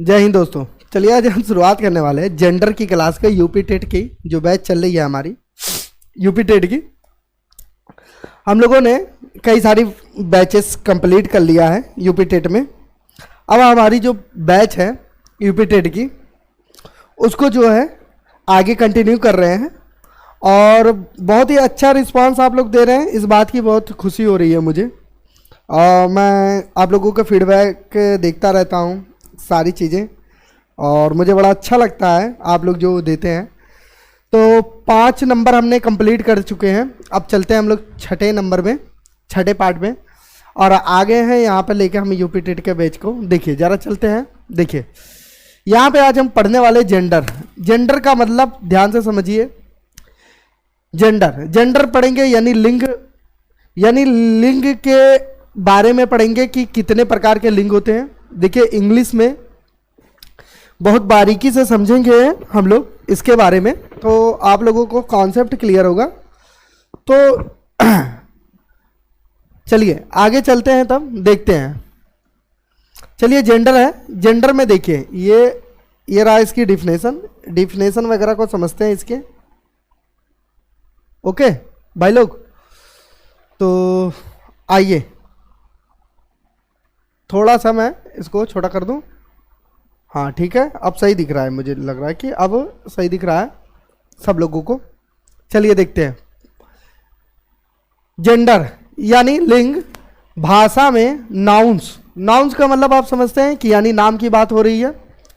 जय हिंद दोस्तों। चलिए आज हम शुरुआत करने वाले हैं जेंडर की क्लास के यूपी टेट की जो बैच चल रही है हमारी यूपी टेट की। हम लोगों ने कई सारी बैचेस कंप्लीट कर लिया है यूपी टेट में। अब हमारी जो बैच है यूपी टेट की उसको जो है आगे कंटिन्यू कर रहे हैं और बहुत ही अच्छा रिस्पांस आप लोग दे रहे हैं। इस बात की बहुत खुशी हो रही है मुझे और मैं आप लोगों का फीडबैक देखता रहता हूँ सारी चीज़ें और मुझे बड़ा अच्छा लगता है आप लोग जो देते हैं। तो 5 नंबर हमने कंप्लीट कर चुके हैं। अब चलते हैं हम लोग छठे नंबर में, छठे पार्ट में और आगे हैं यहाँ पर लेके हम यूपी टेट के बैच को। देखिए ज़रा चलते हैं। देखिए यहाँ पे आज हम पढ़ने वाले जेंडर। जेंडर का मतलब ध्यान से समझिए। जेंडर पढ़ेंगे यानी लिंग के बारे में पढ़ेंगे कि कितने प्रकार के लिंग होते हैं। देखिए इंग्लिश में बहुत बारीकी से समझेंगे हम लोग इसके बारे में तो आप लोगों को कॉन्सेप्ट क्लियर होगा। तो चलिए आगे चलते हैं, तब देखते हैं। चलिए जेंडर है। जेंडर में देखिए ये रहा इसकी डिफिनेशन वगैरह को समझते हैं इसके। ओके भाई लोग, तो आइए थोड़ा सा मैं इसको छोटा कर दूं। हाँ ठीक है, अब सही दिख रहा है। मुझे लग रहा है कि अब सही दिख रहा है सब लोगों को। चलिए देखते हैं। जेंडर यानी लिंग, भाषा में नाउन्स का मतलब आप समझते हैं कि यानी नाम की बात हो रही है,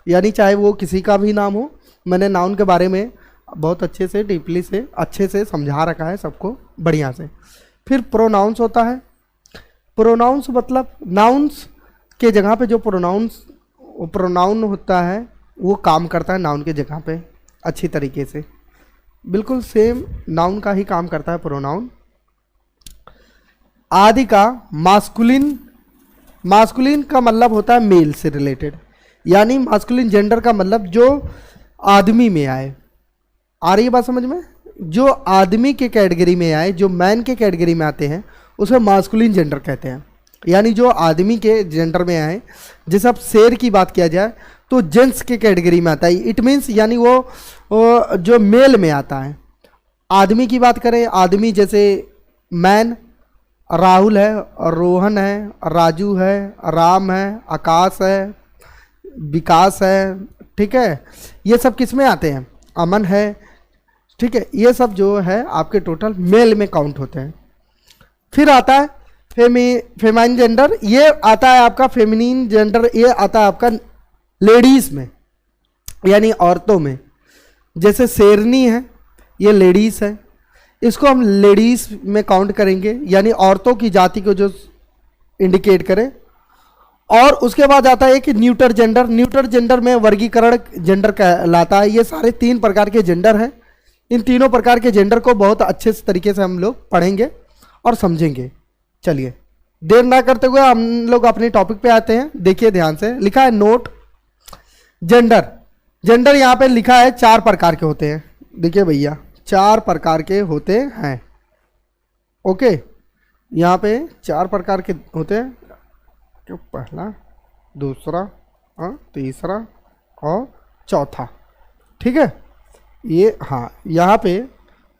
यानी चाहे वो किसी का भी नाम हो। मैंने नाउन के बारे में बहुत अच्छे से डीपली से अच्छे से समझा रखा है सबको बढ़िया से। फिर प्रोनाउंस होता है। प्रोनाउंस मतलब नाउन्स के जगह पे जो प्रोनाउन होता है वो काम करता है नाउन के जगह पे अच्छी तरीके से। बिल्कुल सेम नाउन का ही काम करता है प्रोनाउन। आदि का मास्कुलिन का मतलब होता है मेल से रिलेटेड, यानी मास्कुलिन जेंडर का मतलब जो आदमी में आए। आ रही है बात समझ में? जो आदमी के कैटेगरी में आए, जो मैन के कैटेगरी में आते हैं उसे मास्कुलिन जेंडर कहते हैं। यानी जो आदमी के जेंडर में आए, जैसे अब शेर की बात किया जाए तो जेंट्स के कैटेगरी में आता है। इट मीन्स यानी वो जो मेल में आता है। आदमी की बात करें, आदमी जैसे मैन राहुल है, रोहन है, राजू है, राम है, आकाश है, विकास है, ठीक है। ये सब किस में आते हैं? अमन है, ठीक है। ये सब जो है आपके टोटल मेल में काउंट होते हैं। फिर आता है फेमाइन जेंडर, ये आता है आपका फेमिनिन जेंडर, ये आता है आपका लेडीज में यानी औरतों में। जैसे शेरनी है ये लेडीज है, इसको हम लेडीज में काउंट करेंगे यानी औरतों की जाति को जो इंडिकेट करे। और उसके बाद आता है कि न्यूटर जेंडर में वर्गीकरण जेंडर कहलाता है। ये सारे 3 प्रकार के जेंडर हैं। इन तीनों प्रकार के जेंडर को बहुत अच्छे तरीके से हम लोग पढ़ेंगे और समझेंगे। चलिए देर ना करते हुए हम लोग अपने टॉपिक पे आते हैं। देखिए ध्यान से, लिखा है नोट जेंडर यहाँ पे लिखा है 4 प्रकार के होते हैं। देखिए भैया 4 प्रकार के होते हैं। ओके, यहाँ पे 4 प्रकार के होते हैं। क्यों? पहला, दूसरा, तीसरा और चौथा, ठीक है। ये हाँ, यहाँ पे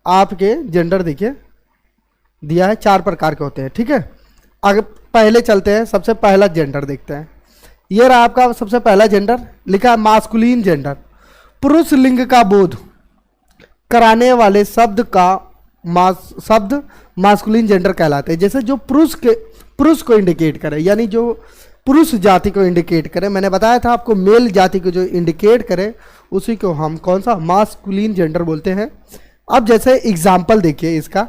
आपके जेंडर देखिए दिया है 4 प्रकार के होते हैं, ठीक है। आगे पहले चलते हैं, सबसे पहला जेंडर देखते हैं। ये रहा आपका सबसे पहला जेंडर, लिखा है मास्कुलिन जेंडर। पुरुष लिंग का बोध कराने वाले शब्द मास्कुलिन जेंडर कहलाते हैं। जैसे जो पुरुष को इंडिकेट करे, यानी जो पुरुष जाति को इंडिकेट करे। मैंने बताया था आपको मेल जाति को जो इंडिकेट करे उसी को हम कौन सा मास्कुलिन जेंडर बोलते हैं। अब जैसे एग्जाम्पल देखिए इसका,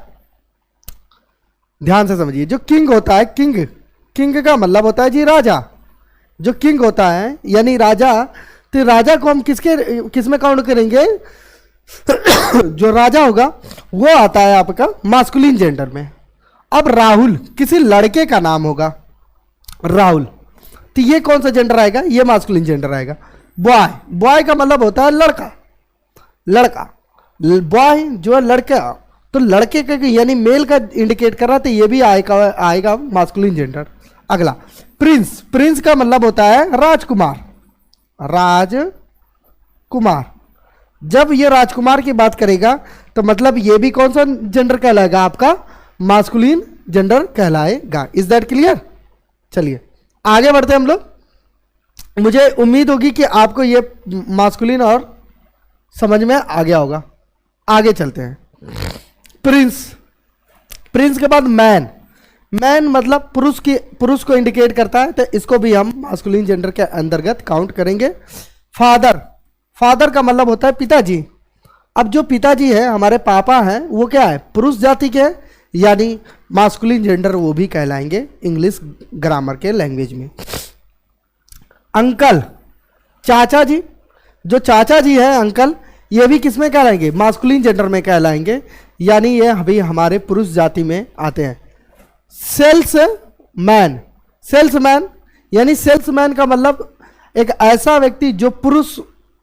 ध्यान से समझिए। जो किंग होता है, किंग का मतलब होता है जी राजा। जो किंग होता है यानी राजा, तो राजा को हम किस में काउंट करेंगे? जो राजा होगा वो आता है आपका मास्कुलिन जेंडर में। अब राहुल किसी लड़के का नाम होगा, राहुल, तो ये कौन सा जेंडर आएगा? ये मास्कुलिन जेंडर आएगा। बॉय का मतलब होता है लड़का। बॉय जो है लड़का, तो लड़के का यानी मेल का इंडिकेट कर रहा, तो ये भी आएगा मास्कुलिन जेंडर। अगला प्रिंस का मतलब होता है राजकुमार। राजकुमार। जब ये राजकुमार की बात करेगा तो मतलब ये भी कौन सा जेंडर कहलाएगा? आपका मास्कुलिन जेंडर कहलाएगा। Is that clear? चलिए आगे बढ़ते हैं हम लोग। मुझे उम्मीद होगी कि आपको ये मास्कुलिन और समझ में आ गया होगा। आगे चलते हैं। प्रिंस, प्रिंस के बाद मैन। मैन मतलब पुरुष को इंडिकेट करता है, तो इसको भी हम मास्कुलिन जेंडर के अंतर्गत काउंट करेंगे। फादर, फादर का मतलब होता है पिताजी। अब जो पिताजी है, हमारे पापा हैं, वो क्या है? पुरुष जाति के हैं, यानी मास्कुलिन जेंडर वो भी कहलाएंगे इंग्लिश ग्रामर के लैंग्वेज में। अंकल, चाचा जी, जो चाचा जी है अंकल, ये भी किस में कहलाएंगे? मास्कुलिन जेंडर में कहलाएंगे, यानी ये अभी हमारे पुरुष जाति में आते हैं। सेल्समैन, सेल्समैन यानी सेल्समैन का मतलब एक ऐसा व्यक्ति जो पुरुष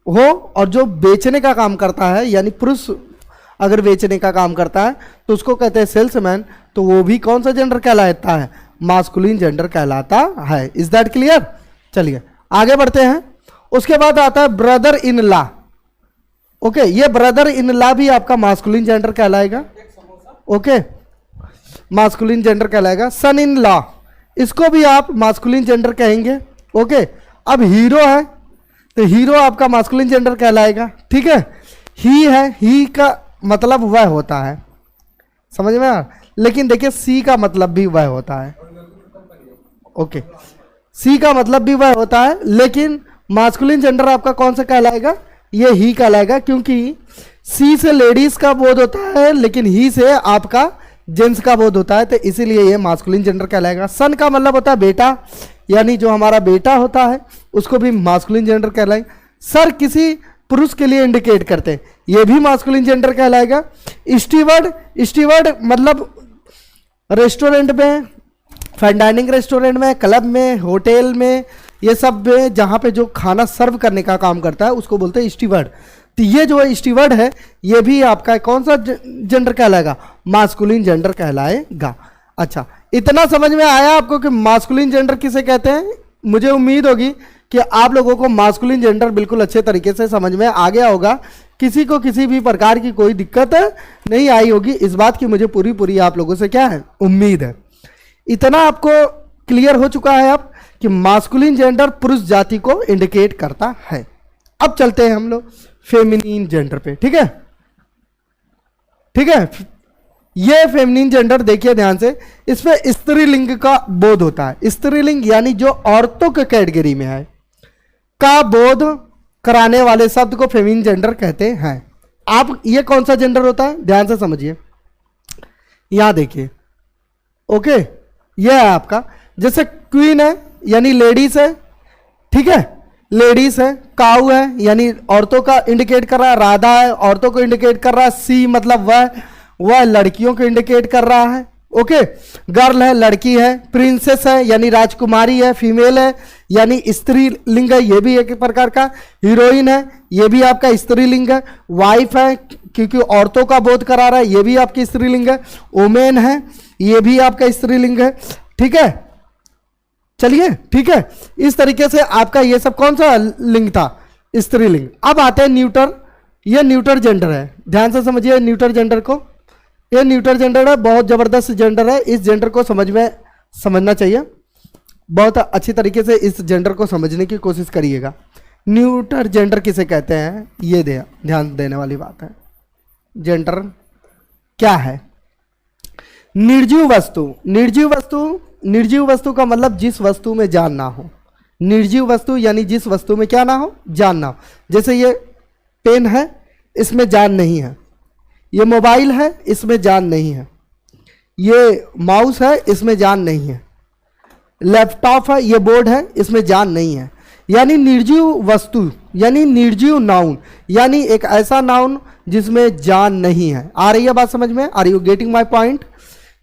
हो और जो बेचने का काम करता है, यानी पुरुष अगर बेचने का काम करता है तो उसको कहते हैं सेल्समैन। तो वो भी कौन सा जेंडर कहलाता है? मास्कुलिन जेंडर कहलाता है। Is that clear? चलिए आगे बढ़ते हैं। उसके बाद आता है ब्रदर इन लॉ। ओके, ये ब्रदर इन लॉ भी आपका मास्कुलिन जेंडर कहलाएगा। ओके, मास्कुलिन जेंडर कहलाएगा। सन इन लॉ, इसको भी आप मास्कुलिन जेंडर कहेंगे। ओके, अब हीरो है तो हीरो आपका मास्कुलिन जेंडर कहलाएगा। ठीक है, ही है, ही का मतलब वह होता है, समझ में आ? लेकिन देखिए सी का मतलब भी वह होता है। ओके, सी का मतलब भी वह होता है, लेकिन मास्कुलिन जेंडर आपका कौन सा कहलाएगा? ये ही कहलाएगा, क्योंकि सी से लेडीज का बोध होता है, लेकिन ही से आपका जेंट्स का बोध होता है, तो इसीलिए ये मास्कुलिन जेंडर कहलाएगा। सन का मतलब होता है बेटा, यानी जो हमारा बेटा होता है उसको भी मास्कुलिन जेंडर कहलाएगा। सर किसी पुरुष के लिए इंडिकेट करते हैं, ये भी मास्कुलिन जेंडर कहलाएगा। स्टीवर्ड, स्टीवर्ड मतलब रेस्टोरेंट में, फाइन डाइनिंग रेस्टोरेंट में, क्लब में, होटल में, ये सब में जहाँ पे जो खाना सर्व करने का काम करता है उसको बोलते हैं स्टीवर्ड। तो ये जो स्टीवर्ड है ये भी आपका कौन सा जेंडर कहलाएगा? मास्कुलिन जेंडर कहलाएगा। अच्छा, इतना समझ में आया आपको कि मास्कुलिन जेंडर किसे कहते हैं? मुझे उम्मीद होगी कि आप लोगों को मास्कुलिन जेंडर बिल्कुल अच्छे तरीके से समझ में आ गया होगा। किसी को किसी भी प्रकार की कोई दिक्कत नहीं आई होगी, इस बात की मुझे पूरी आप लोगों से क्या है? उम्मीद है। इतना आपको क्लियर हो चुका है अब कि मास्कुलिन जेंडर पुरुष जाति को इंडिकेट करता है। अब चलते हैं हम लोग फेमिनिन जेंडर पे। ठीक है, ठीक है, ये फेमिनिन जेंडर देखिए ध्यान से, इसमें स्त्रीलिंग का बोध होता है। स्त्रीलिंग यानी जो औरतों के कैटेगरी में है का बोध कराने वाले शब्द को फेमिनिन जेंडर कहते हैं। आप ये कौन सा जेंडर होता है? ध्यान से समझिए, यहां देखिए। ओके, ये है आपका, जैसे क्वीन है यानी लेडीज है, ठीक है, लेडीज है। काऊ है यानी औरतों का इंडिकेट कर रहा है। राधा है, औरतों को इंडिकेट कर रहा है। सी मतलब वह लड़कियों को इंडिकेट कर रहा है। ओके, गर्ल है, लड़की है। प्रिंसेस है यानी राजकुमारी है, फीमेल है यानी स्त्रीलिंग है, ये भी एक प्रकार का। हीरोइन है, ये भी आपका स्त्रीलिंग है। वाइफ है क्योंकि औरतों का बोध करा रहा है, ये भी आपकी स्त्रीलिंग है। वुमेन है, ये भी आपका स्त्रीलिंग है। ठीक है, चलिए, ठीक है, इस तरीके से आपका ये सब कौन सा लिंग था? स्त्रीलिंग। अब आते हैं न्यूटर। ये न्यूटर जेंडर है, ध्यान से समझिए न्यूटर जेंडर को। ये न्यूटर जेंडर है, बहुत जबरदस्त जेंडर है। इस जेंडर को समझना चाहिए, बहुत अच्छी तरीके से इस जेंडर को समझने की कोशिश करिएगा। न्यूटर जेंडर किसे कहते हैं? ये ध्यान देने वाली बात है। जेंडर क्या है? निर्जीव वस्तु। निर्जीव वस्तु, निर्जीव वस्तु का मतलब जिस वस्तु में जान ना हो। निर्जीव वस्तु यानी जिस वस्तु में क्या ना हो? जान ना हो। जैसे ये पेन है, इसमें जान नहीं है। ये मोबाइल है, इसमें जान नहीं है। ये माउस है, इसमें जान नहीं है। लैपटॉप है, ये बोर्ड है, इसमें जान नहीं है। यानी निर्जीव वस्तु यानी निर्जीव नाउन, यानी एक ऐसा नाउन जिसमें जान नहीं है। आ रही है बात समझ में? Are you getting my point?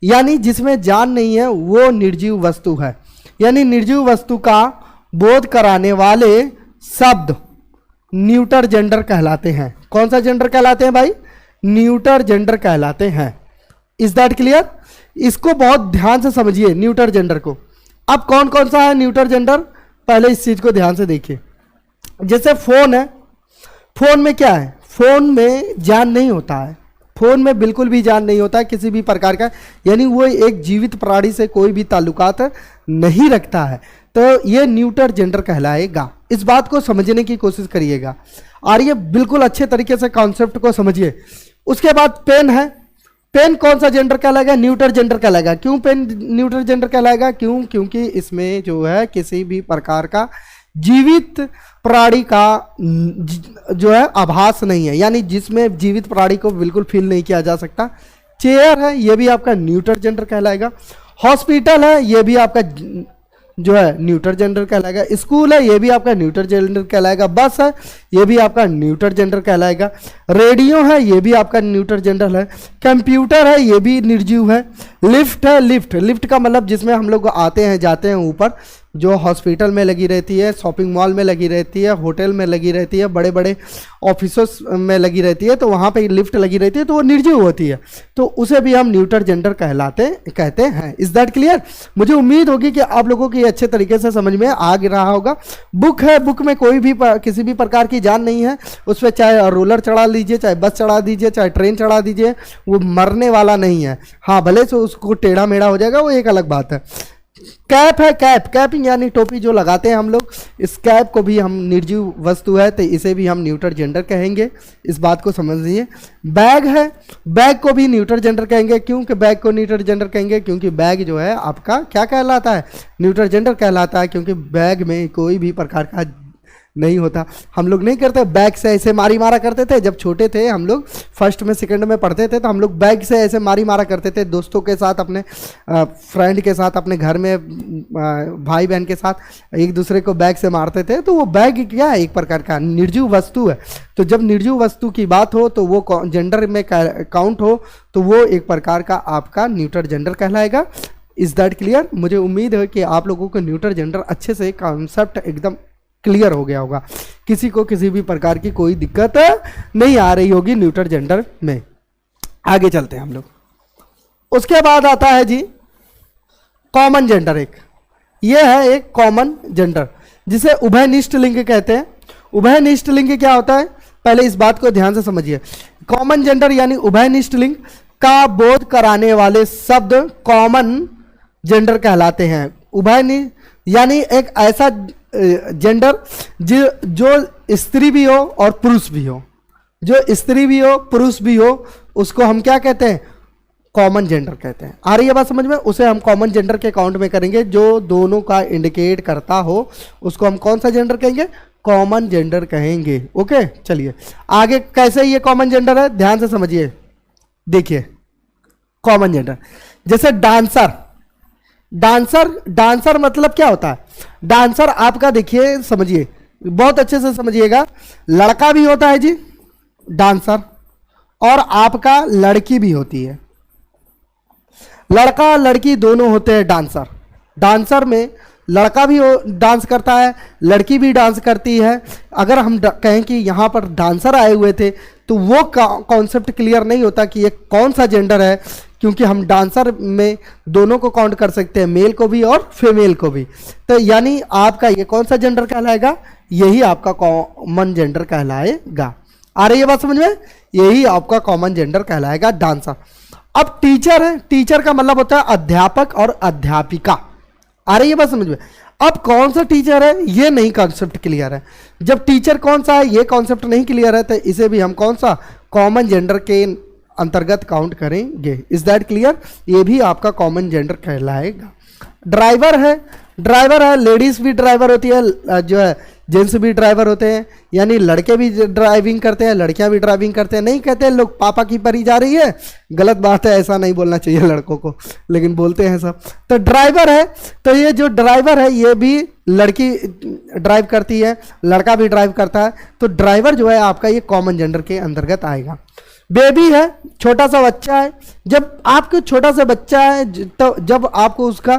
यानी जिसमें जान नहीं है वो निर्जीव वस्तु है। यानी निर्जीव वस्तु का बोध कराने वाले शब्द न्यूटर जेंडर कहलाते हैं। कौन सा जेंडर कहलाते हैं भाई? न्यूटर जेंडर कहलाते हैं। Is that clear? इसको बहुत ध्यान से समझिए न्यूटर जेंडर को। अब कौन कौन सा है न्यूटर जेंडर? पहले इस चीज को ध्यान से देखिए। जैसे फोन है, फोन में क्या है, फोन में जान नहीं होता है, फोन में बिल्कुल भी जान नहीं होता है किसी भी प्रकार का, यानी वो एक जीवित प्राणी से कोई भी ताल्लुकात नहीं रखता है, तो ये न्यूटर जेंडर कहलाएगा। इस बात को समझने की कोशिश करिएगा और ये बिल्कुल अच्छे तरीके से कॉन्सेप्ट को समझिए। उसके बाद पेन है, पेन कौन सा जेंडर कहलाएगा, न्यूटर जेंडर कहलाएगा। क्यों पेन न्यूटर जेंडर कहलाएगा, क्योंकि इसमें जो है किसी भी प्रकार का जीवित प्राणी का जो है आभास नहीं है, यानी जिसमें जीवित प्राणी को बिल्कुल फील नहीं किया जा सकता। चेयर है, ये भी आपका न्यूटर जेंडर कहलाएगा। हॉस्पिटल है, ये भी आपका जो है न्यूटर जेंडर कहलाएगा। स्कूल है, ये भी आपका न्यूटर जेंडर कहलाएगा। बस है, ये भी आपका न्यूटर जेंडर कहलाएगा। रेडियो है, ये भी आपका न्यूटर जेंडर है। कंप्यूटर है, ये भी निर्जीव है। लिफ्ट है, लिफ्ट का मतलब जिसमें हम लोग आते हैं जाते हैं ऊपर, जो हॉस्पिटल में लगी रहती है, शॉपिंग मॉल में लगी रहती है, होटल में लगी रहती है, बड़े बड़े ऑफिसों में लगी रहती है, तो वहाँ पे लिफ्ट लगी रहती है, तो वो निर्जीव होती है, तो उसे भी हम न्यूटर जेंडर कहते हैं। Is that clear? मुझे उम्मीद होगी कि आप लोगों को ये अच्छे तरीके से समझ में आ रहा होगा। बुक है, बुक में कोई भी किसी भी प्रकार की जान नहीं है, उस पर चाहे रोलर चढ़ा लीजिए, चाहे बस चढ़ा दीजिए, चाहे ट्रेन चढ़ा दीजिए, वो मरने वाला नहीं है। हाँ, भले से उसको टेढ़ा मेढ़ा हो जाएगा, वो एक अलग बात है। कैप है, कैप यानी टोपी जो लगाते हैं हम लोग, इस कैप को भी हम निर्जीव वस्तु है, तो इसे भी हम न्यूटर जेंडर कहेंगे। इस बात को समझिए। बैग है, बैग को भी न्यूटर जेंडर कहेंगे। क्योंकि बैग को न्यूटर जेंडर कहेंगे, क्योंकि बैग जो है आपका क्या कहलाता है, न्यूटर जेंडर कहलाता है, क्योंकि बैग में कोई भी प्रकार का नहीं होता। हम लोग नहीं करते, बैग से ऐसे मारा करते थे जब छोटे थे, हम लोग फर्स्ट में सेकंड में पढ़ते थे, तो हम लोग बैग से ऐसे मारा करते थे, दोस्तों के साथ, अपने फ्रेंड के साथ, अपने घर में भाई बहन के साथ एक दूसरे को बैग से मारते थे। तो वो बैग क्या है, एक प्रकार का निर्जीव वस्तु है। तो जब निर्जीव वस्तु की बात हो, तो वो जेंडर में काउंट हो, तो वो एक प्रकार का आपका न्यूटर जेंडर कहलाएगा। Is that clear? मुझे उम्मीद है कि आप लोगों को न्यूटर जेंडर अच्छे से कॉन्सेप्ट एकदम क्लियर हो गया होगा, किसी को किसी भी प्रकार की कोई दिक्कत नहीं आ रही होगी न्यूटर जेंडर में। आगे चलते हैं हम लोग। उसके बाद आता है जी कॉमन जेंडर। ये है एक कॉमन जेंडर जिसे उभयनिष्ठ लिंग कहते हैं। उभयनिष्ठ लिंग क्या होता है, पहले इस बात को ध्यान से समझिए। कॉमन जेंडर यानी उभयनिष्ठ लिंग का बोध कराने वाले शब्द कॉमन जेंडर कहलाते हैं। उभयनिष्ठ यानी एक ऐसा जेंडर जो स्त्री भी हो और पुरुष भी हो, जो स्त्री भी हो पुरुष भी हो, उसको हम क्या कहते हैं, कॉमन जेंडर कहते हैं। आ रही है बात समझ में? उसे हम कॉमन जेंडर के अकाउंट में करेंगे। जो दोनों का इंडिकेट करता हो उसको हम कौन सा जेंडर कहेंगे, कॉमन जेंडर कहेंगे। ओके, चलिए आगे। कैसे ये कॉमन जेंडर है, ध्यान से समझिए। देखिए कॉमन जेंडर, जैसे डांसर, डांसर मतलब क्या होता है, डांसर आपका देखिए समझिए, बहुत अच्छे से समझिएगा। लड़का भी होता है जी डांसर, और आपका लड़की भी होती है। लड़का लड़की दोनों होते हैं डांसर। डांसर में लड़का भी डांस करता है, लड़की भी डांस करती है। अगर हम कहें कि यहाँ पर डांसर आए हुए थे, तो वो कॉन्सेप्ट क्लियर नहीं होता कि ये कौन सा जेंडर है, क्योंकि हम डांसर में दोनों को काउंट कर सकते हैं, मेल को भी और फीमेल को भी। तो यानी आपका ये कौन सा जेंडर कहलाएगा, यही आपका कॉमन जेंडर कहलाएगा। आ रही है बात समझ में? यही आपका कॉमन जेंडर कहलाएगा, डांसर। अब टीचर है, टीचर का मतलब होता है अध्यापक और अध्यापिका। आ रही है बात समझ में? अब कौन सा टीचर है ये नहीं कॉन्सेप्ट क्लियर है। जब टीचर कौन सा है ये कॉन्सेप्ट नहीं क्लियर है, तो इसे भी हम कौन सा, कॉमन जेंडर के अंतर्गत काउंट करेंगे। Is that clear? ये भी आपका कॉमन जेंडर कहलाएगा। ड्राइवर है, लेडीज भी ड्राइवर होती है, जो है जेंट्स भी ड्राइवर होते हैं, यानी लड़के भी ड्राइविंग करते हैं, लड़कियां भी ड्राइविंग करते हैं। नहीं कहते लोग पापा की परी जा रही है, गलत बात है, ऐसा नहीं बोलना चाहिए लड़कों को, लेकिन बोलते हैं सब। तो ड्राइवर है, तो ये जो ड्राइवर है ये भी लड़की ड्राइव करती है, लड़का भी ड्राइव करता है। तो ड्राइवर जो है आपका ये कॉमन जेंडर के अंतर्गत आएगा। बेबी है, छोटा सा बच्चा है। जब आपके छोटा सा बच्चा है, तो जब आपको उसका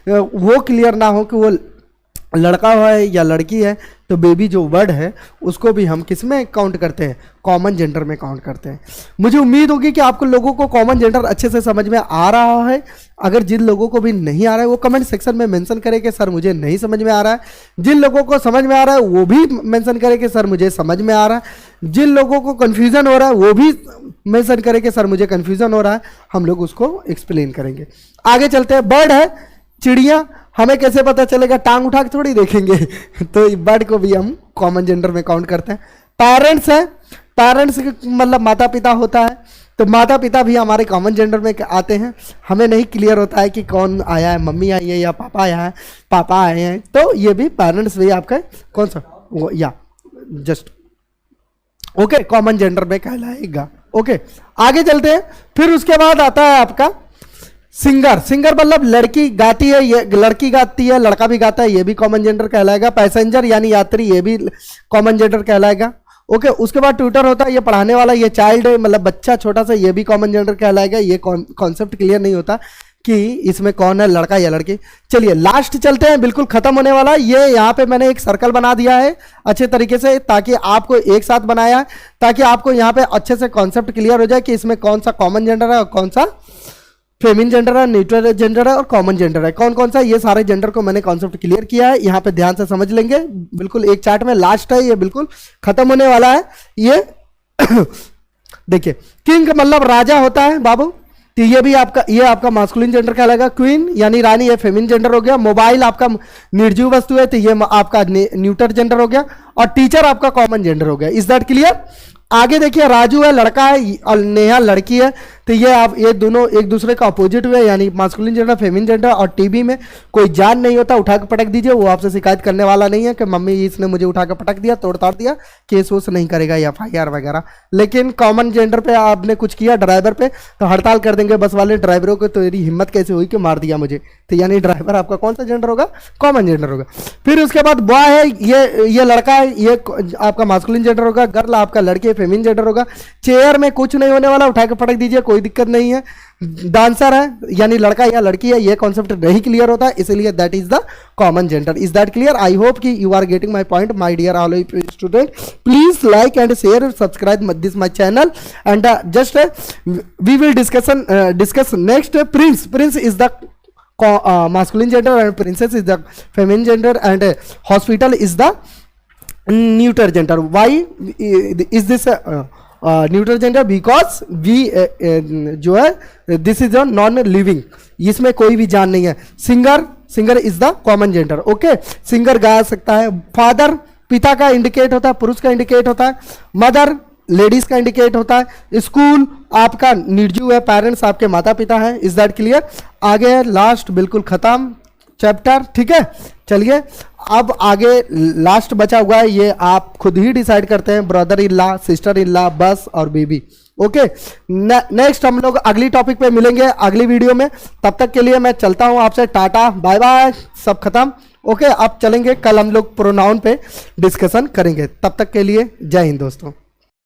वो क्लियर ना हो कि वो लड़का है या लड़की है, तो बेबी जो वर्ड है उसको भी हम किस में काउंट करते हैं, कॉमन जेंडर में काउंट करते हैं। मुझे उम्मीद होगी कि आपको लोगों को कॉमन जेंडर अच्छे से समझ में आ रहा है। अगर जिन लोगों को भी नहीं आ रहा है वो कमेंट सेक्शन में मेंशन करें कि सर मुझे नहीं समझ में आ रहा है। जिन लोगों को समझ में आ रहा है वो भी मेंशन करें कि सर मुझे समझ में आ रहा है। जिन लोगों को कन्फ्यूज़न हो रहा है वो भी मेंशन करें कि सर मुझे कन्फ्यूज़न हो रहा है, हम लोग उसको एक्सप्लेन करेंगे। आगे चलते हैं। बर्ड है, चिड़िया, हमें कैसे पता चलेगा? टांग उठा के थोड़ी देखेंगे तो बर्ड को भी हम कॉमन जेंडर में काउंट करते हैं। पेरेंट्स है, पेरेंट्स मतलब माता पिता होता है, तो माता पिता भी हमारे कॉमन जेंडर में आते हैं। हमें नहीं क्लियर होता है कि कौन आया है, मम्मी आई है या पापा आया है, पापा आए हैं, तो ये भी पेरेंट्स भी आपका कौन सा वो या जस्ट ओके कॉमन जेंडर में कहलाएगा। ओके आगे चलते हैं। फिर उसके बाद आता है आपका सिंगर। सिंगर मतलब लड़की गाती है, ये लड़की गाती है, लड़का भी गाता है, ये भी कॉमन जेंडर कहलाएगा। पैसेंजर यानी यात्री, ये भी कॉमन जेंडर कहलाएगा। ओके उसके बाद ट्यूटर होता है, ये पढ़ाने वाला, ये चाइल्ड है मतलब बच्चा छोटा सा, ये भी कॉमन जेंडर कहलाएगा। ये कॉन्सेप्ट क्लियर नहीं होता कि इसमें कौन है, लड़का या लड़की। चलिए लास्ट चलते हैं, बिल्कुल खत्म होने वाला। ये यहाँ पे मैंने एक सर्कल बना दिया है अच्छे तरीके से, ताकि आपको एक साथ बनाया है, ताकि आपको यहाँ पे अच्छे से कॉन्सेप्ट क्लियर हो जाए कि इसमें कौन सा कॉमन जेंडर है और कौन सा फेमिन जेंडर है, न्यूट्रल जेंडर है और कॉमन जेंडर है, कौन कौन सा। ये सारे जेंडर को मैंने कॉन्सेप्ट क्लियर किया है, यहाँ पे ध्यान से समझ लेंगे। बिल्कुल एक चार्ट में लास्ट है, ये बिल्कुल खत्म होने वाला है ये देखिए किंग मतलब राजा होता है बाबू, तो ये आपका मास्कुलिन जेंडर कहलाएगा। क्वीन यानी रानी, ये फेमिन जेंडर हो गया। मोबाइल आपका निर्जीव वस्तु है, तो ये आपका न्यूटर जेंडर हो गया। और टीचर आपका कॉमन जेंडर हो गया। Is that clear? आगे देखिए राजू है लड़का है और नेहा लड़की है, तो ये दोनों एक दूसरे का अपोजिट हुए, यानी मास्कुलिन जेंडर फेमिन जेंडर। और टीबी में कोई जान नहीं होता, उठा के पटक दीजिए, वो आपसे शिकायत करने वाला नहीं है कि मम्मी इसने मुझे उठा के पटक दिया, तोड़ ताड़ दिया, केस वोस नहीं करेगा या FIR वगैरह। लेकिन कॉमन जेंडर पे आपने कुछ किया ड्राइवर पे, तो हड़ताल कर देंगे बस वाले ड्राइवरों को। तो तेरी हिम्मत कैसे हुई कि मार दिया मुझे, तो यानी ड्राइवर आपका कौन सा जेंडर होगा? कॉमन जेंडर होगा। फिर उसके बाद बॉय है, ये लड़का है, ये आपका मास्कुलिन जेंडर होगा। गर्ल आपका लड़के फेमिन जेंडर होगा। चेयर में कुछ नहीं होने वाला, उठा के पटक दीजिए, कोई दिक्कत नहीं है। डांसर है यानी लड़का या लड़की है, ये कॉन्सेप्ट नहीं क्लियर होता है, इसलिए that is the common gender. Is that clear? I hope कि you are getting my point my dear all student. Please like and share, subscribe this my channel and just we will discuss next. Prince is the masculine gender and princess is the feminine gender and hospital is the neuter gender. Why is this neutral gender? Because we जो है this is a non living, इसमें कोई भी जान नहीं है। Singer is the common gender. Okay singer गा सकता है। फादर पिता का इंडिकेट होता है, पुरुष का इंडिकेट होता है। मदर लेडीज का इंडिकेट होता है। स्कूल आपका निर्जीव है, पेरेंट्स आपके माता पिता हैं। Is that clear? आगे लास्ट बिल्कुल खत्म चैप्टर, ठीक है। चलिए अब आगे लास्ट बचा हुआ है, ये आप खुद ही डिसाइड करते हैं, brother in law, sister in law, बस और बेबी। ओके नेक्स्ट हम लोग अगली टॉपिक पे मिलेंगे अगली वीडियो में। तब तक के लिए मैं चलता हूं आपसे, टाटा बाय बाय, सब खत्म। ओके अब चलेंगे, कल हम लोग प्रोनाउन पे डिस्कशन करेंगे। तब तक के लिए जय हिंद दोस्तों।